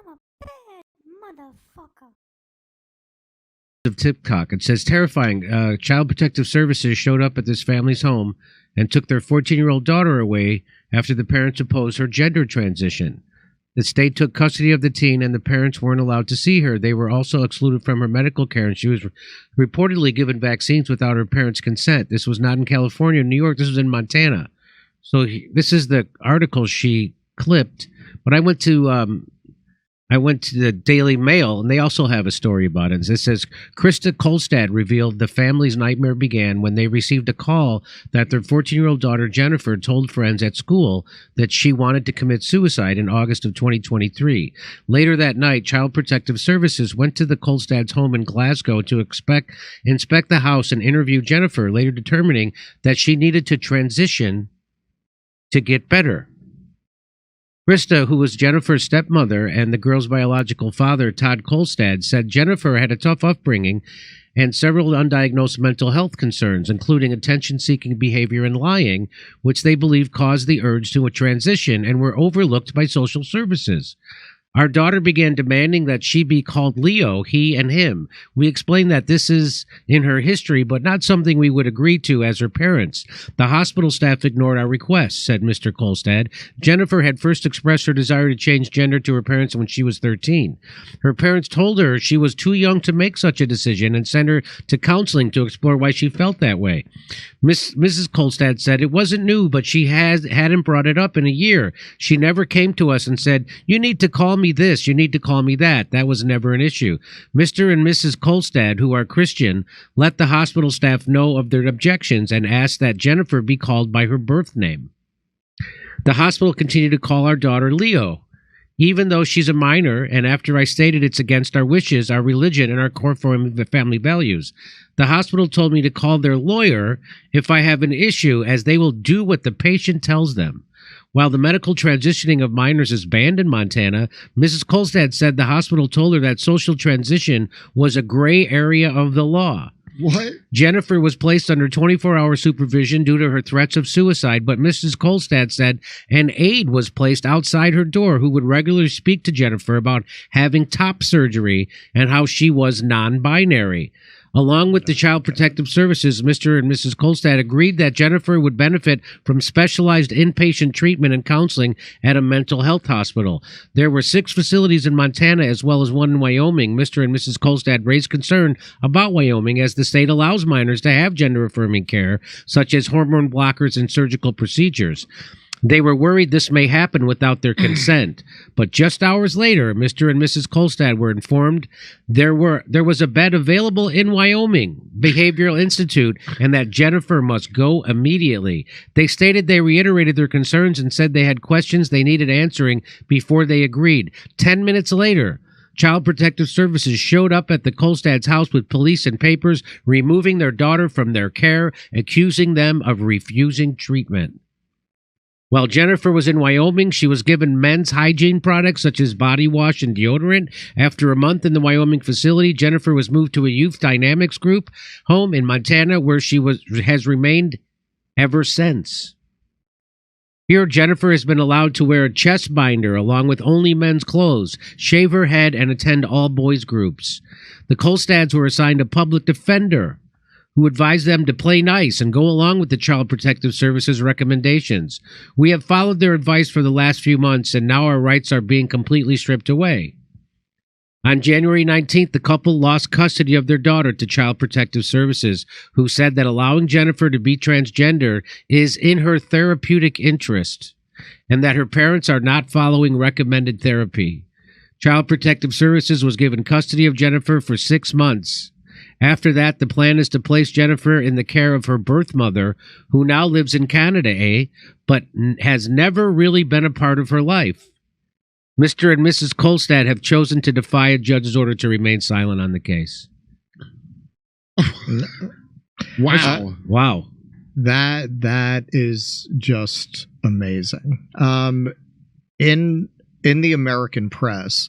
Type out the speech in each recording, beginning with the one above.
I'm a bad motherfucker. Of Tipcock. It says, terrifying. Child Protective Services showed up at this family's home and took their 14-year-old daughter away after the parents opposed her gender transition. The state took custody of the teen, and the parents weren't allowed to see her. They were also excluded from her medical care, and she was reportedly given vaccines without her parents' consent. This was not in California or New York. This was in Montana. So this is the article she clipped. But I went to the Daily Mail, and they also have a story about it. It says, Krista Kolstad revealed the family's nightmare began when they received a call that their 14-year-old daughter, Jennifer, told friends at school that she wanted to commit suicide in August of 2023. Later that night, Child Protective Services went to the Kolstad's home in Glasgow to inspect the house and interview Jennifer, later determining that she needed to transition to get better. Krista, who was Jennifer's stepmother and the girl's biological father, Todd Kolstad, said Jennifer had a tough upbringing and several undiagnosed mental health concerns, including attention-seeking behavior and lying, which they believe caused the urge to a transition and were overlooked by social services. Our daughter began demanding that she be called Leo, he and him. We explained that this is in her history, but not something we would agree to as her parents. The hospital staff ignored our requests, said Mr. Kolstad. Jennifer had first expressed her desire to change gender to her parents when she was 13. Her parents told her she was too young to make such a decision and sent her to counseling to explore why she felt that way. Mrs. Kolstad said it wasn't new, but she hadn't brought it up in a year. She never came to us and said, you need to call me this, you need to call me that. That was never an issue. Mr. and Mrs. Kolstad, who are Christian, let the hospital staff know of their objections and asked that Jennifer be called by her birth name. The hospital continued to call our daughter Leo, even though she's a minor, and after I stated it's against our wishes, our religion, and our core family values. The hospital told me to call their lawyer if I have an issue, as they will do what the patient tells them. While the medical transitioning of minors is banned in Montana, Mrs. Kolstad said the hospital told her that social transition was a gray area of the law. What? Jennifer was placed under 24-hour supervision due to her threats of suicide, but Mrs. Kolstad said an aide was placed outside her door who would regularly speak to Jennifer about having top surgery and how she was non-binary. Along with the Child Protective Services, Mr. and Mrs. Kolstad agreed that Jennifer would benefit from specialized inpatient treatment and counseling at a mental health hospital. There were 6 facilities in Montana as well as one in Wyoming. Mr. and Mrs. Kolstad raised concern about Wyoming as the state allows minors to have gender-affirming care, such as hormone blockers and surgical procedures. They were worried this may happen without their consent, but just hours later, Mr. and Mrs. Kolstad were informed there was a bed available in Wyoming Behavioral Institute and that Jennifer must go immediately. They stated they reiterated their concerns and said they had questions they needed answering before they agreed. 10 minutes later, Child Protective Services showed up at the Kolstad's house with police and papers, removing their daughter from their care, accusing them of refusing treatment. While Jennifer was in Wyoming, she was given men's hygiene products such as body wash and deodorant. After a month in the Wyoming facility, Jennifer was moved to a youth dynamics group home in Montana where she has remained ever since. Here, Jennifer has been allowed to wear a chest binder along with only men's clothes, shave her head, and attend all boys groups. The Kolstads were assigned a public defender who advised them to play nice and go along with the Child Protective Services recommendations. We have followed their advice for the last few months, and now our rights are being completely stripped away. On January 19th, the couple lost custody of their daughter to Child Protective Services, who said that allowing Jennifer to be transgender is in her therapeutic interest, and that her parents are not following recommended therapy. Child Protective Services was given custody of Jennifer for 6 months. After that, the plan is to place Jennifer in the care of her birth mother, who now lives in Canada, but has never really been a part of her life. Mr. and Mrs. Kolstad have chosen to defy a judge's order to remain silent on the case. Wow. Wow. That is just amazing. In the American press,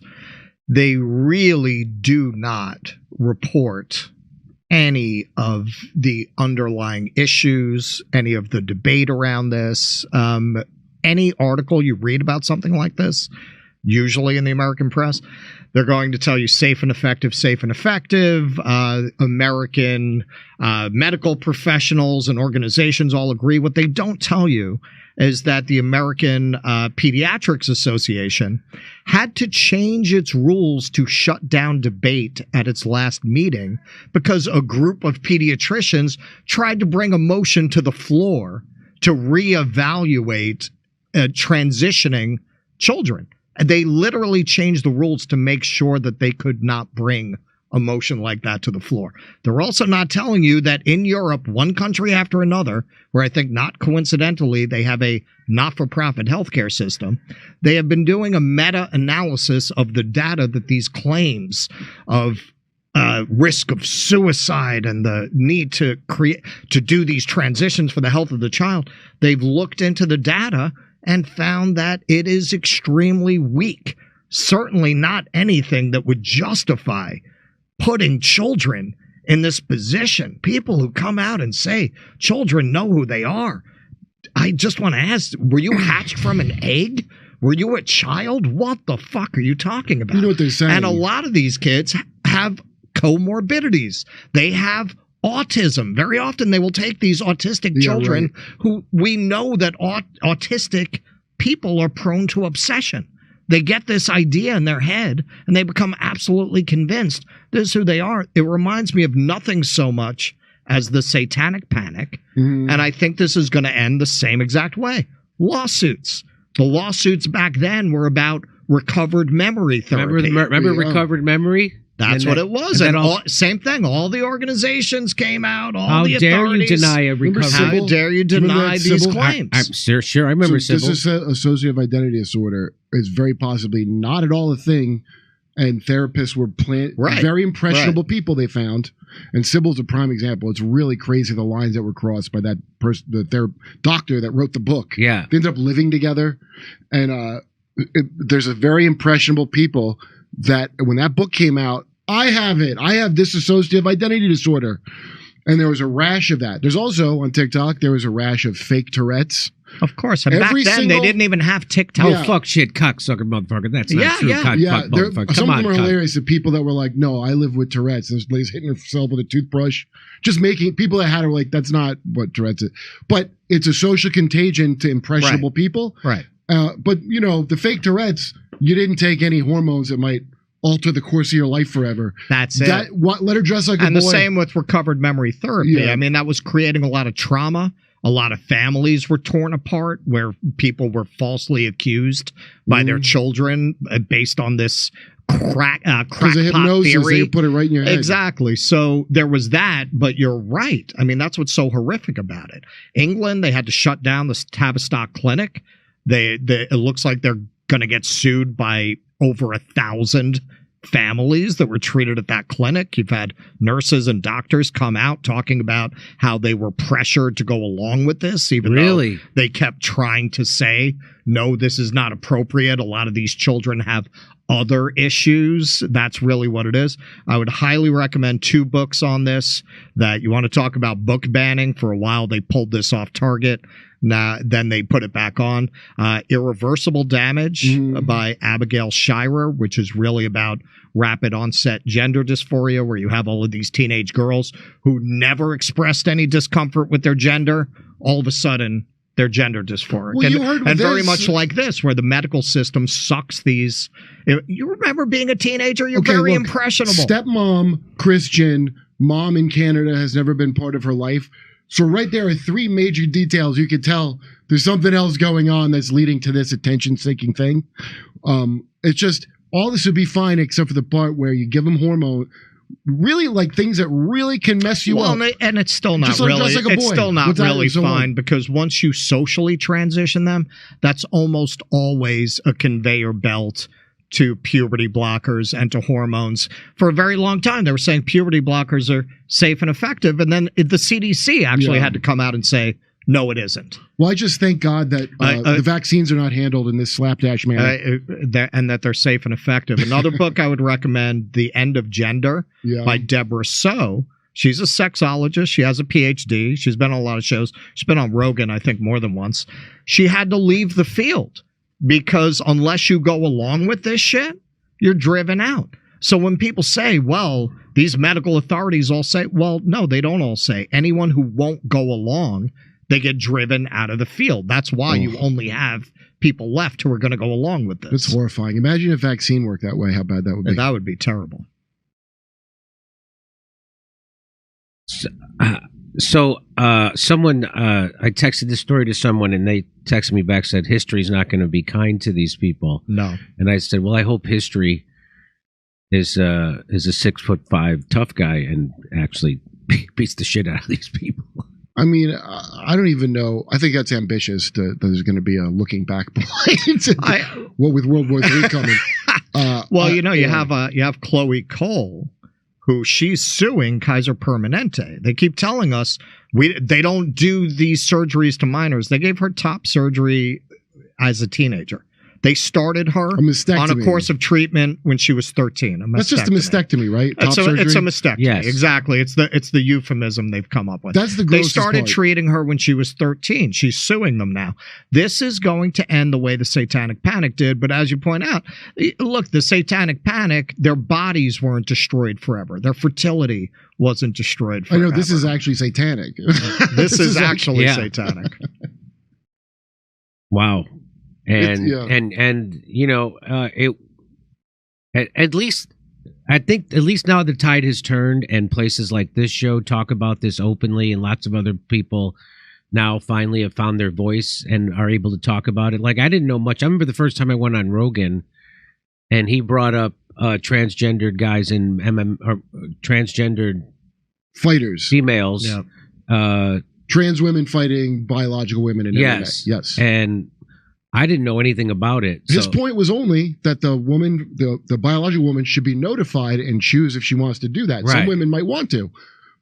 they really do not report any of the underlying issues, any of the debate around this. Any article you read about something like this, usually in the American press. They're going to tell you safe and effective, safe and effective. American medical professionals and organizations all agree. What they don't tell you is that the American Pediatrics Association had to change its rules to shut down debate at its last meeting because a group of pediatricians tried to bring a motion to the floor to reevaluate transitioning children. And they literally changed the rules to make sure that they could not bring a motion like that to the floor. They're also not telling you that in Europe, one country after another, where I think not coincidentally they have a not-for-profit healthcare system, they have been doing a meta-analysis of the data that these claims of risk of suicide and the need to do these transitions for the health of the child. They've looked into the data and found that it is extremely weak. Certainly not anything that would justify putting children in this position. People who come out and say children know who they are. I just want to ask, were you hatched from an egg? Were you a child? What the fuck are you talking about? You know what they're saying. And a lot of these kids have comorbidities. They have autism. Very often they will take these autistic children who we know that autistic people are prone to obsession. They get this idea in their head and they become absolutely convinced this is who they are. It reminds me of nothing so much as the Satanic Panic. And I think this is going to end the same exact way. Lawsuits. The lawsuits back then were about recovered memory therapy. Remember recovered memory? That's what it was. And same thing. All the organizations came out. All the authorities. How dare you deny a recovery? How dare you deny these claims? I'm sure. I remember Sybil. This associative identity disorder is very possibly not at all a thing. And therapists were very impressionable people they found. And Sybil's a prime example. It's really crazy the lines that were crossed by that person, their doctor that wrote the book. Yeah. They ended up living together. And there's a very impressionable people that when that book came out, I have it. I have this dissociative identity disorder. And there was a rash of that. There's also, on TikTok, there was a rash of fake Tourette's. Of course. And back then, they didn't even have TikTok. Oh, fuck, shit, cocksucker, motherfucker. That's not true. Fuck, motherfucker. Some of them are hilarious. The people that were like, no, I live with Tourette's. And this lady's hitting herself with a toothbrush. Just making, people that had her like, that's not what Tourette's is. But it's a social contagion to impressionable people. Right. But, you know, the fake Tourette's, you didn't take any hormones that might alter the course of your life forever. That's it. Let her dress like a boy. And the same with recovered memory therapy. Yeah. I mean, that was creating a lot of trauma. A lot of families were torn apart where people were falsely accused by their children based on this crackpot theory. They put it right in your head. Exactly. So there was that, but you're right. I mean, that's what's so horrific about it. England, they had to shut down the Tavistock Clinic. It looks like they're going to get sued by over 1,000 families that were treated at that clinic. You've had nurses and doctors come out talking about how they were pressured to go along with this, even though they kept trying to say, no, this is not appropriate. A lot of these children have other issues. That's really what it is. I would highly recommend 2 books on this. That you want to talk about book banning. For a while, they pulled this off Target. Then they put it back on. Irreversible Damage by Abigail Shirer, which is really about rapid onset gender dysphoria, where you have all of these teenage girls who never expressed any discomfort with their gender. All of a sudden, they're gender dysphoric. Well, and very much like this, where the medical system sucks these. You remember being a teenager? You're very impressionable. Stepmom, Christian, mom in Canada has never been part of her life. So right there are 3 major details you could tell there's something else going on that's leading to this attention-seeking thing. It's just, all this would be fine except for the part where you give them hormone, really like things that really can mess you up. And it's still not really, it's still not really fine, because once you socially transition them, that's almost always a conveyor belt to puberty blockers and to hormones. For a very long time, they were saying puberty blockers are safe and effective, and then the CDC actually had to come out and say, no, it isn't. Well, I just thank God that the vaccines are not handled in this slapdash manner. And that they're safe and effective. Another book I would recommend, The End of Gender by Deborah So. She's a sexologist. She has a PhD. She's been on a lot of shows. She's been on Rogan, I think, more than once. She had to leave the field because unless you go along with this shit, you're driven out. So when people say, well, these medical authorities all say, well, no, they don't all say. Anyone who won't go along, they get driven out of the field. That's why you only have people left who are going to go along with this. That's horrifying. Imagine if vaccine worked that way, how bad that would be. That would be terrible. Someone, I texted this story to someone, and they texted me back, said history's not going to be kind to these people. No. And I said, well, I hope history is a 6'5" tough guy and actually beats the shit out of these people. I mean, I don't even know. I think that's ambitious. That there's going to be a looking back point. What with World War III coming? Well, you have Chloe Cole, who she's suing Kaiser Permanente. They keep telling us they don't do these surgeries to minors. They gave her top surgery as a teenager. They started her on a course of treatment when she was 13. That's just a mastectomy, right? It's a mastectomy. Yes. Exactly. It's the euphemism they've come up with. That's the They grossest started part. treating her when she was 13. She's suing them now. This is going to end the way the Satanic Panic did. But as you point out, look, the Satanic Panic, their bodies weren't destroyed forever. Their fertility wasn't destroyed forever. I know, this is actually satanic. This is actually satanic. Wow. And you know, at least I think at least now the tide has turned, and places like this show talk about this openly, and lots of other people now finally have found their voice and are able to talk about it. Like, I didn't know much. I remember the first time I went on Rogan, and he brought up transgendered guys and transgendered fighters, females, trans women fighting biological women in yes, and I didn't know anything about it. His point was only that the woman, the biological woman, should be notified and choose if she wants to do that. Right. Some women might want to,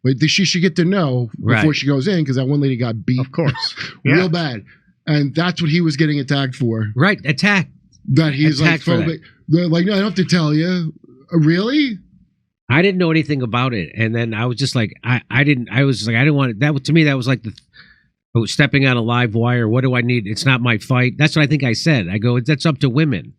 but she should get to know before she goes in, because that one lady got beat, of course, real bad, and that's what he was getting attacked for. Right, attacked. That he's like phobic. Like, no, I don't have to tell you. Really? I didn't know anything about it, and then I was just like, I didn't want it. That to me, that was like stepping on a live wire. What do I need? It's not my fight. That's what I think I said. I go, that's up to women.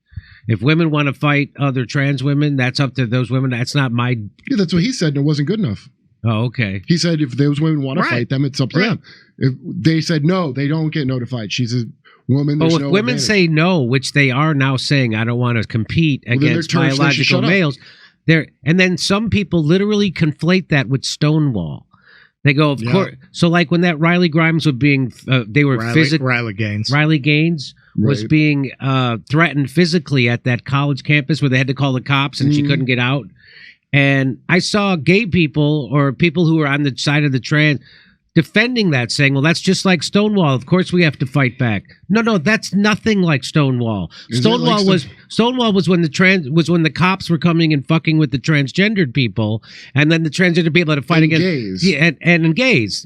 If women want to fight other trans women, that's up to those women. That's not my... Yeah, that's what he said, and it wasn't good enough. Oh, okay. He said if those women want to fight them, it's up to them. If they said no, they don't get notified. She's a woman. But if women say no, which they are now saying, I don't want to compete against biological males, and then some people literally conflate that with Stonewall. They go, of course. So, like when that Riley Grimes was being, Riley Gaines was being threatened physically at that college campus where they had to call the cops and she couldn't get out. And I saw gay people or people who were on the side of the trans defending that, saying, well, that's just like Stonewall. Of course we have to fight back. No, that's nothing like Stonewall. Stonewall was when the cops were coming and fucking with the transgendered people, and then the transgender people had to fight against gays. Yeah, and gays.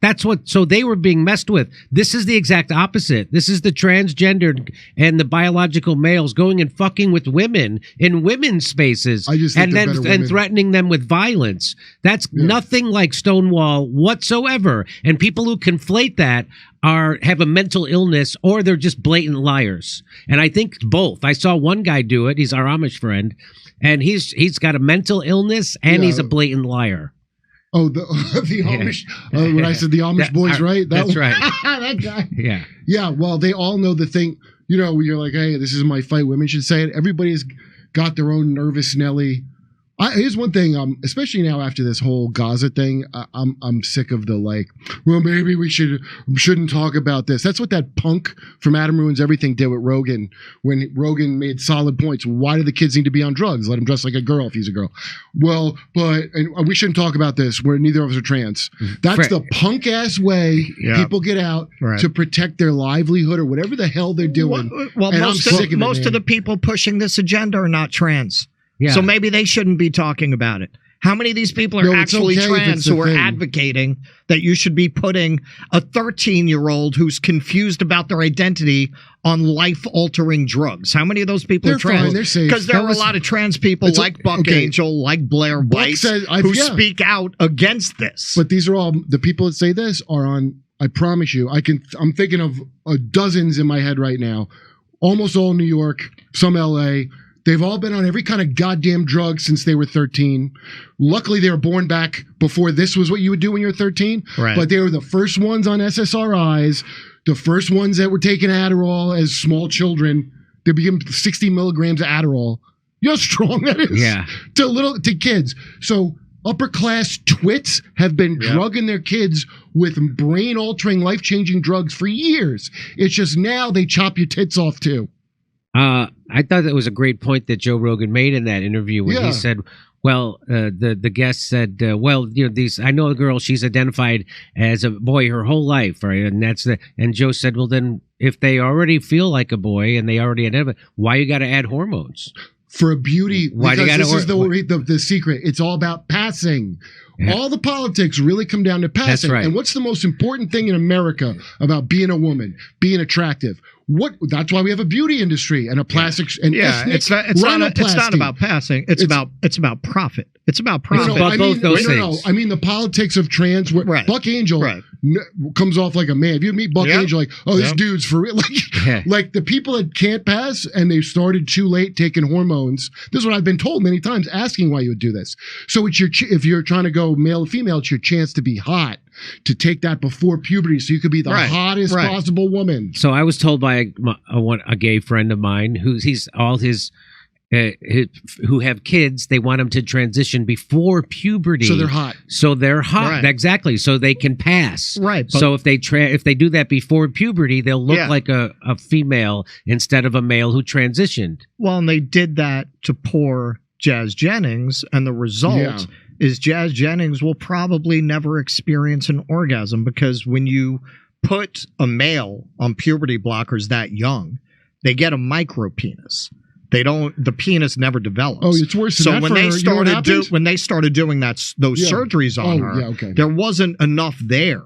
That's what, so they were being messed with. This is the exact opposite. This is the transgendered and the biological males going and fucking with women in women's spaces, and threatening them with violence. That's nothing like Stonewall whatsoever. And people who conflate that have a mental illness, or they're just blatant liars. And I think both. I saw one guy do it. He's our Amish friend, and he's got a mental illness and he's a blatant liar. Oh, the Amish. When I said the Amish boys, right? That's right. That guy. Yeah. Yeah. Well, they all know the thing. You know, you're like, hey, this is my fight. Women should say it. Everybody's got their own nervous Nelly. Here's one thing, especially now after this whole Gaza thing, I'm sick of the like, well, maybe we shouldn't talk about this. That's what that punk from Adam Ruins Everything did with Rogan, when Rogan made solid points. Why do the kids need to be on drugs? Let him dress like a girl if he's a girl. Well, and we shouldn't talk about this where neither of us are trans. That's the punk ass way people get out to protect their livelihood or whatever the hell they're doing. Well, most of the people pushing this agenda are not trans. Yeah. So maybe they shouldn't be talking about it. How many of these people are actually trans who are advocating that you should be putting a 13-year-old who's confused about their identity on life-altering drugs? How many of those people are trans? Because there are a lot of trans people like Buck Angel, like Blair White, who speak out against this. But these are all, the people that say this are on, I promise you, I'm thinking of dozens in my head right now. almost all New York, some LA. They've all been on every kind of goddamn drug since they were 13. Luckily, they were born back before this was what you would do when you were 13. Right. But they were the first ones on SSRIs, the first ones that were taking Adderall as small children. They became 60 milligrams of Adderall. You know how strong that is? Yeah. To kids. So upper class twits have been drugging their kids with brain altering, life changing drugs for years. It's just now they chop your tits off too. I thought that was a great point that Joe Rogan made in that interview when he said, well, the guest said, well, you know, I know a girl, she's identified as a boy her whole life, right? And Joe said, well, then if they already feel like a boy and they already identify, why you got to add hormones? For a beauty, Why do you because gotta this is the secret. It's all about passing. Yeah. All the politics really come down to passing. That's right. And what's the most important thing in America about being a woman, being attractive? That's why we have a beauty industry and a plastics and ethnic it's not about passing. It's about profit. It's about profit. I mean the politics of trans. Buck Angel comes off like a man. If you meet Buck Angel, like, oh, this dude's for real. Like the people that can't pass and they started too late taking hormones. This is what I've been told many times, asking why you would do this. So it's if you're trying to go male or female, it's your chance to be hot, to take that before puberty, so you could be the hottest possible woman. So I was told by a gay friend of mine who have kids, they want them to transition before puberty, so they're hot. Right. Exactly, so they can pass. Right. So if they do that before puberty, they'll look like a female instead of a male who transitioned. Well, and they did that to poor Jazz Jennings, and the result is Jazz Jennings will probably never experience an orgasm, because when you put a male on puberty blockers that young, they get a micro penis. The penis never develops. Oh, it's worse than that. So when they started doing those surgeries on her, there wasn't enough there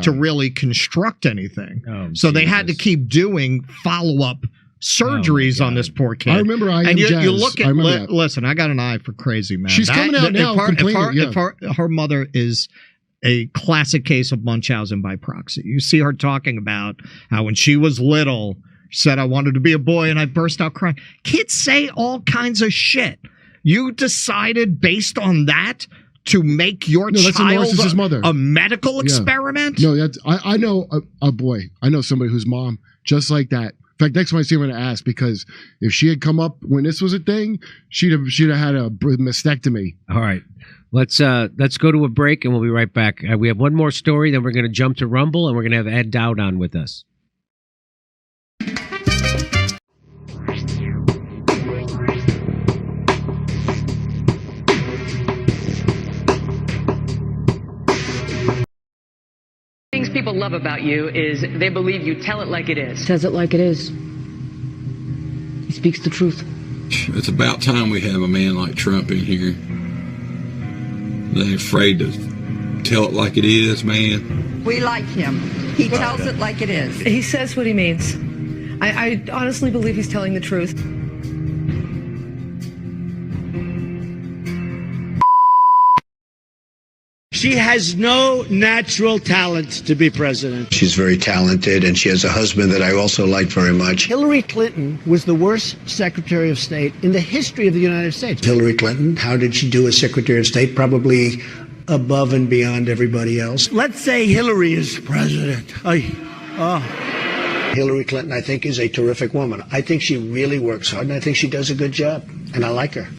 to really construct anything. So they had to keep doing follow-up surgeries on this poor kid. I remember you look at listen, I got an eye for crazy, man. She's coming out now complaining. Her mother is a classic case of Munchausen by proxy. You see her talking about how when she was little, she said, I wanted to be a boy, and I burst out crying. Kids say all kinds of shit. You decided based on that to make your child a medical experiment? No, I know a boy. I know somebody whose mom, just like that. In fact, next time I see her, I'm going to ask, because if she had come up when this was a thing, she'd have had a mastectomy. All right. Let's go to a break, and we'll be right back. We have one more story, then we're going to jump to Rumble, and we're going to have Ed Dowd on with us. Things people love about you is they believe you tell it like it is. Says it like it is. He speaks the truth. It's about time we have a man like Trump in here. They ain't afraid to tell it like it is, man. We like him. He tells it like it is. He says what he means. I honestly believe he's telling the truth. She has no natural talent to be president. She's very talented, and she has a husband that I also like very much. Hillary Clinton was the worst Secretary of State in the history of the United States. Hillary Clinton, how did she do as Secretary of State? Probably above and beyond everybody else. Let's say Hillary is president. Hillary Clinton, I think, is a terrific woman. I think she really works hard, and I think she does a good job, and I like her.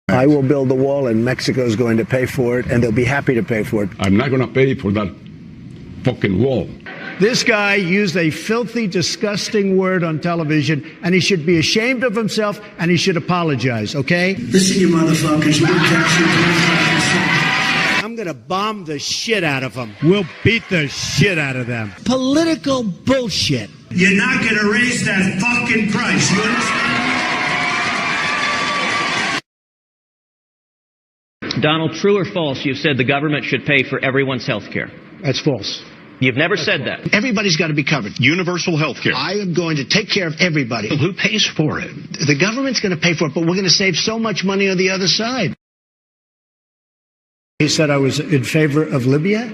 I will build the wall, and Mexico's going to pay for it, and they'll be happy to pay for it. I'm not going to pay for that fucking wall. This guy used a filthy, disgusting word on television, and he should be ashamed of himself, and he should apologize, okay? Listen, you motherfuckers. I'm going to bomb the shit out of them. We'll beat the shit out of them. Political bullshit. You're not going to raise that fucking price, you understand? Donald, true or false, you've said the government should pay for everyone's health care? That's false. You've never said that. Everybody's got to be covered. Universal health care. I am going to take care of everybody. Who pays for it? The government's going to pay for it, but we're going to save so much money on the other side. He said I was in favor of Libya.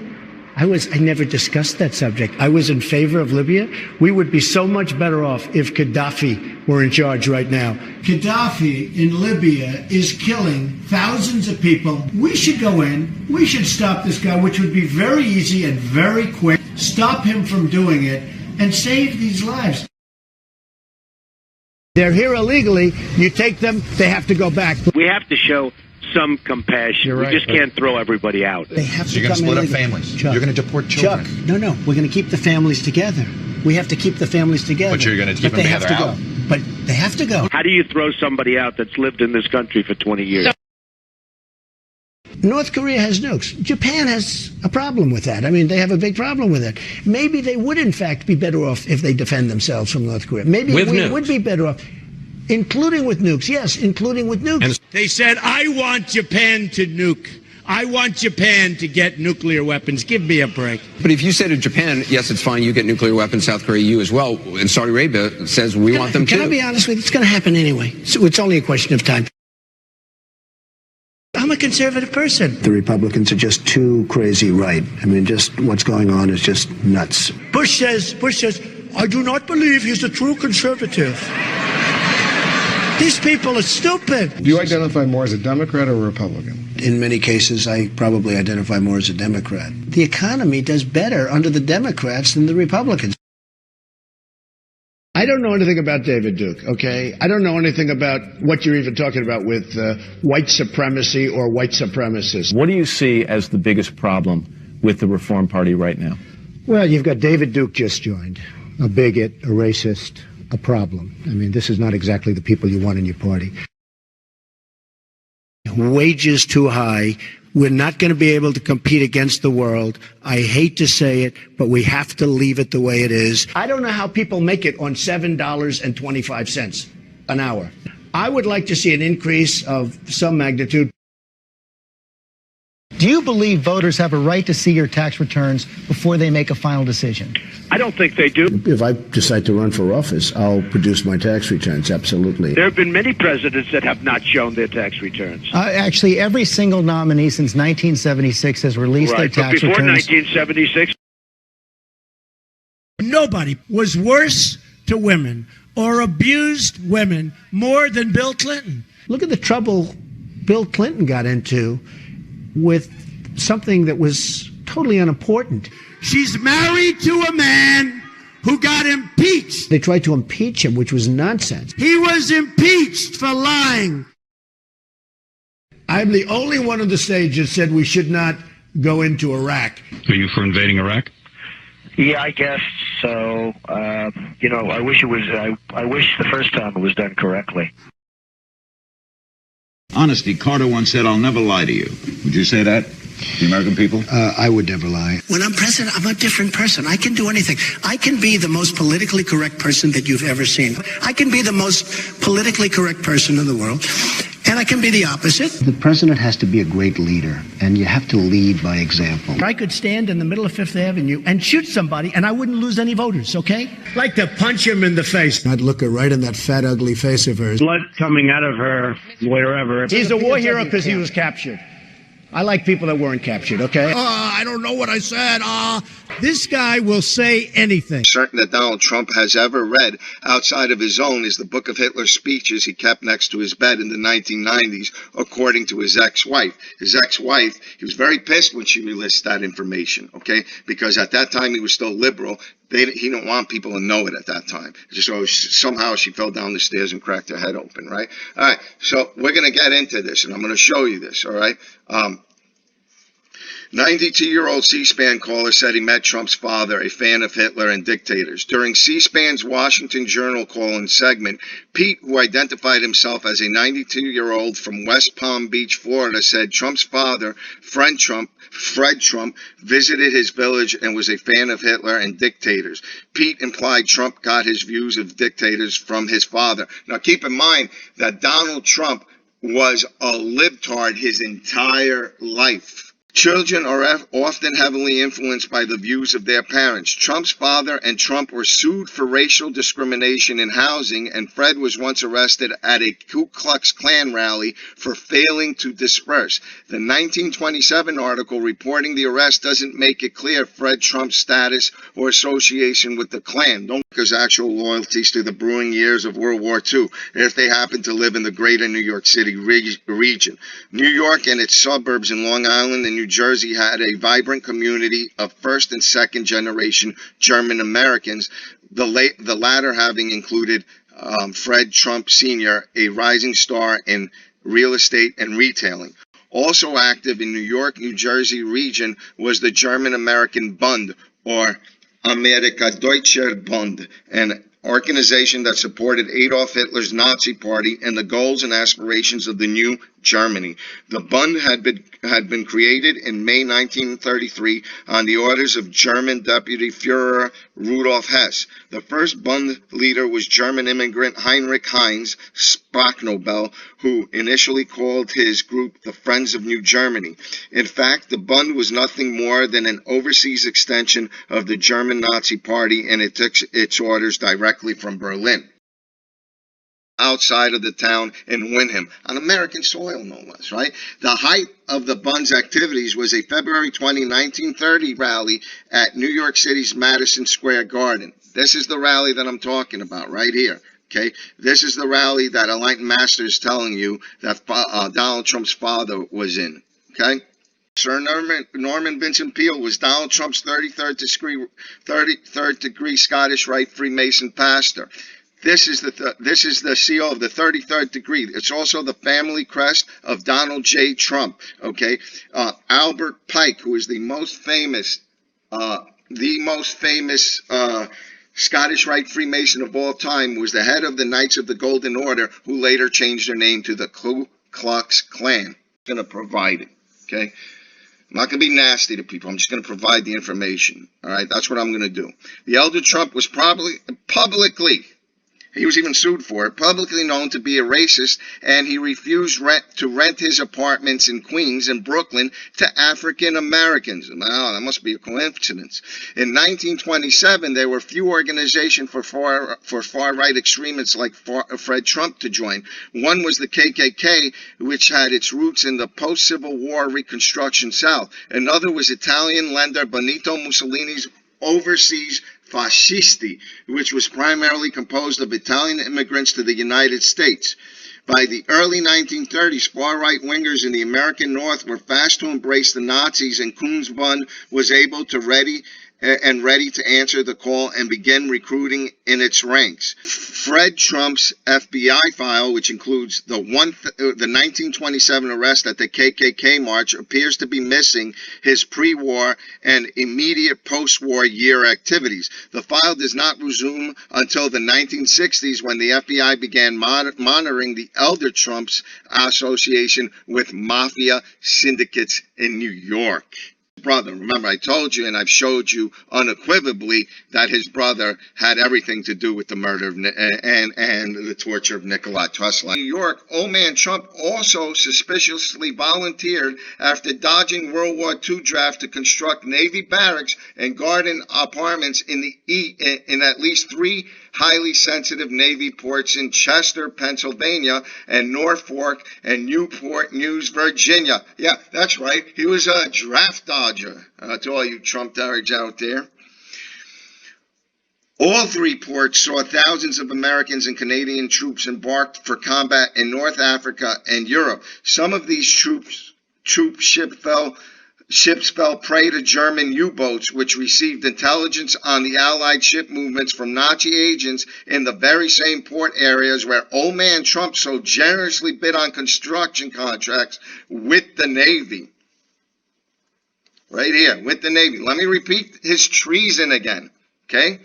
I never discussed that subject. I was in favor of Libya. We would be so much better off if Gaddafi were in charge right now. Gaddafi in Libya is killing thousands of people. We should go in. We should stop this guy, which would be very easy and very quick. Stop him from doing it and save these lives. They're here illegally. You take them, they have to go back. We have to show some compassion. Right, we just can't throw everybody out. They have So to you're going to split up illegal. families. Chuck, You're going to deport children. Chuck, no. We're going to keep the families together. We have to keep the families together. But you're going to keep them they have together to out. go. But they have to go. How do you throw somebody out that's lived in this country for 20 years? North Korea has nukes. Japan has a problem with that. I mean, they have a big problem with it. Maybe they would, in fact, be better off if they defend themselves from North Korea. Maybe we would be better off. Including with nukes. Yes, including with nukes. They said, I want Japan to nuke. I want Japan to get nuclear weapons. Give me a break. But if you say to Japan, yes, it's fine, you get nuclear weapons, South Korea, you as well, and Saudi Arabia says we want them too. Can I be honest with you? It's going to happen anyway. So it's only a question of time. I'm a conservative person. The Republicans are just too crazy right. I mean, just what's going on is just nuts. Bush says, I do not believe he's a true conservative. These people are stupid. Do you identify more as a Democrat or a Republican? In many cases, I probably identify more as a Democrat. The economy does better under the Democrats than the Republicans. I don't know anything about David Duke, okay? I don't know anything about what you're even talking about with white supremacy or white supremacists. What do you see as the biggest problem with the Reform Party right now? Well, you've got David Duke just joined, a bigot, a racist, a problem. I mean, this is not exactly the people you want in your party. Wages too high. We're not going to be able to compete against the world. I hate to say it, but we have to leave it the way it is. I don't know how people make it on $7.25 an hour. I would like to see an increase of some magnitude. Do you believe voters have a right to see your tax returns before they make a final decision? I don't think they do. If I decide to run for office, I'll produce my tax returns, absolutely. There have been many presidents that have not shown their tax returns. Actually, every single nominee since 1976 has released their tax but before returns. 1976, Nobody was worse to women or abused women more than Bill Clinton. Look at the trouble Bill Clinton got into with something that was totally unimportant. She's married to a man who got impeached. They tried to impeach him, which was nonsense. He was impeached for lying. I'm the only one on the stage that said we should not go into Iraq. Are you for invading Iraq? Yeah, I guess so. I wish it was. I wish the first time it was done correctly. Honesty, Carter once said, I'll never lie to you. Would you say that to the American people? I would never lie. When I'm president, I'm a different person. I can do anything. I can be the most politically correct person that you've ever seen. I can be the most politically correct person in the world. And I can be the opposite. The president has to be a great leader, and you have to lead by example. I could stand in the middle of Fifth Avenue and shoot somebody, and I wouldn't lose any voters, okay? Like to punch him in the face. I'd look her right in that fat, ugly face of hers. blood coming out of her, wherever. He's a war hero because he was captured. I like people that weren't captured, okay? I don't know what I said. This guy will say anything. Certain that Donald Trump has ever read outside of his own is the book of Hitler's speeches he kept next to his bed in the 1990s, according to his ex-wife. His ex-wife, he was very pissed when she released that information, okay? Because at that time he was still liberal. He didn't want people to know it at that time. So somehow she fell down the stairs and cracked her head open, right? All right, so we're going to get into this, and I'm going to show you this, all right? 92-year-old C-SPAN caller said he met Trump's father, a fan of Hitler and dictators. During C-SPAN's Washington Journal call-in segment, Pete, who identified himself as a 92-year-old from West Palm Beach, Florida, said Trump's father, Fred Trump, visited his village and was a fan of Hitler and dictators. Pete implied Trump got his views of dictators from his father. Now, keep in mind that Donald Trump was a libtard his entire life. Children are often heavily influenced by the views of their parents. Trump's father and Trump were sued for racial discrimination in housing, and Fred was once arrested at a Ku Klux Klan rally for failing to disperse. The 1927 article reporting the arrest doesn't make it clear Fred Trump's status or association with the Klan. Don't his actual loyalties to the brewing years of World War II if they happen to live in the greater New York City region. New York and its suburbs in Long Island and New Jersey had a vibrant community of first and second generation German Americans, the latter having included Fred Trump Sr., a rising star in real estate and retailing. Also active in New York, New Jersey region was the German American Bund, or Amerika Deutscher Bund, an organization that supported Adolf Hitler's Nazi Party and the goals and aspirations of the new Germany. The Bund had been created in May 1933 on the orders of German Deputy Führer Rudolf Hess. The first Bund leader was German immigrant Heinrich Heinz Spacknobel, who initially called his group the Friends of New Germany. In fact, the Bund was nothing more than an overseas extension of the German Nazi Party, and it took its orders directly from Berlin. Outside of the town in Windham, on American soil no less, right? The height of the Bund's activities was a February 20, 1930 rally at New York City's Madison Square Garden. This is the rally that I'm talking about right here, okay? This is the rally that Enlightened Master is telling you that Donald Trump's father was in, okay? Sir Norman Vincent Peale was Donald Trump's 33rd degree Scottish Rite Freemason pastor. This is the seal of the 33rd degree. It's also the family crest of Donald J. Trump. Okay, Albert Pike, who is the most famous Scottish Rite Freemason of all time, was the head of the Knights of the Golden Order, who later changed their name to the Ku Klux Klan. I'm going to provide it. Okay. I'm not going to be nasty to people. I'm just going to provide the information. All right, that's what I'm going to do. The elder Trump was probably publicly. He was even sued for it, publicly known to be a racist, and he refused to rent his apartments in Queens and Brooklyn to African Americans. Wow, that must be a coincidence. In 1927, there were few organizations for far-right extremists like Fred Trump to join. One was the KKK, which had its roots in the post-Civil War Reconstruction South. Another was Italian lender Benito Mussolini's overseas Fascisti, which was primarily composed of Italian immigrants to the United States. By the early 1930s, far-right wingers in the American North were fast to embrace the Nazis, and Kuhn's Bund was able to ready to answer the call and begin recruiting in its ranks. Fred Trump's FBI file, which includes the 1927 arrest at the KKK march, appears to be missing his pre-war and immediate post-war year activities. The file does not resume until the 1960s, when the FBI began monitoring the elder Trump's association with mafia syndicates in New York. Brother, remember I told you and I've showed you unequivocally that his brother had everything to do with the murder of and the torture of Nikola Tesla. In New York, old man Trump also suspiciously volunteered after dodging World War II draft to construct Navy barracks and garden apartments in at least 3 highly sensitive Navy ports in Chester, Pennsylvania, and Norfolk and Newport News, Virginia. Yeah, that's right. He was a draft dodger, to all you Trump dodgers out there. All 3 ports saw thousands of Americans and Canadian troops embarked for combat in North Africa and Europe. Some of these ships fell prey to German U-boats, which received intelligence on the Allied ship movements from Nazi agents in the very same port areas where old man Trump so generously bid on construction contracts with the Navy. Right here, with the Navy. Let me repeat his treason again, okay?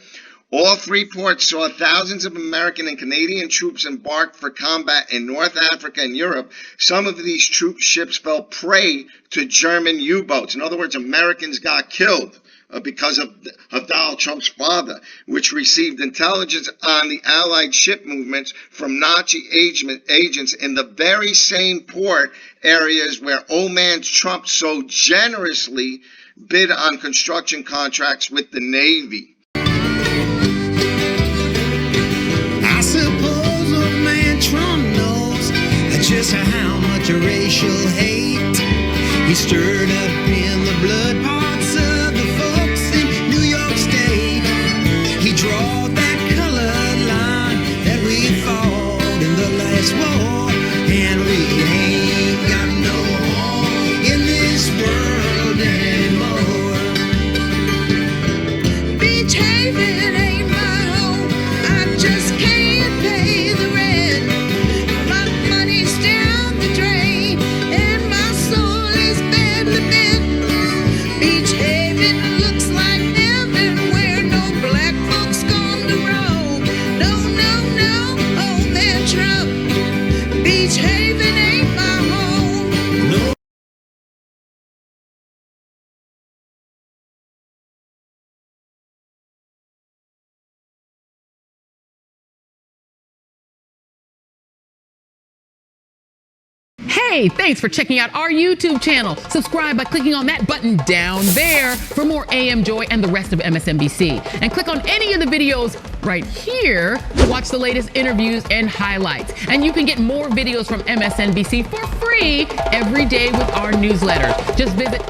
All 3 ports saw thousands of American and Canadian troops embarked for combat in North Africa and Europe. Some of these troop ships fell prey to German U-boats. In other words, Americans got killed, because of Donald Trump's father, which received intelligence on the Allied ship movements from Nazi agents in the very same port areas where old man Trump so generously bid on construction contracts with the Navy. I suppose old man Trump knows just how much racial hate he stirred up in the blood parts of the folks in New York State. He drawed that colored line that we fought in the last war, and we ain't got no home in this world anymore. Beach Haven ain't my home, I just can't pay the rent. My money's down the drain, and my soul is badly bent. Beach Haven looks like heaven where no black folks gone to roam. No, no, no, oh man Trump, Beach Haven ain't my home. No. Hey, thanks for checking out our YouTube channel. Subscribe by clicking on that button down there for more AM Joy and the rest of MSNBC. And click on any of the videos right here to watch the latest interviews and highlights. And you can get more videos from MSNBC for free every day with our newsletter. Just visit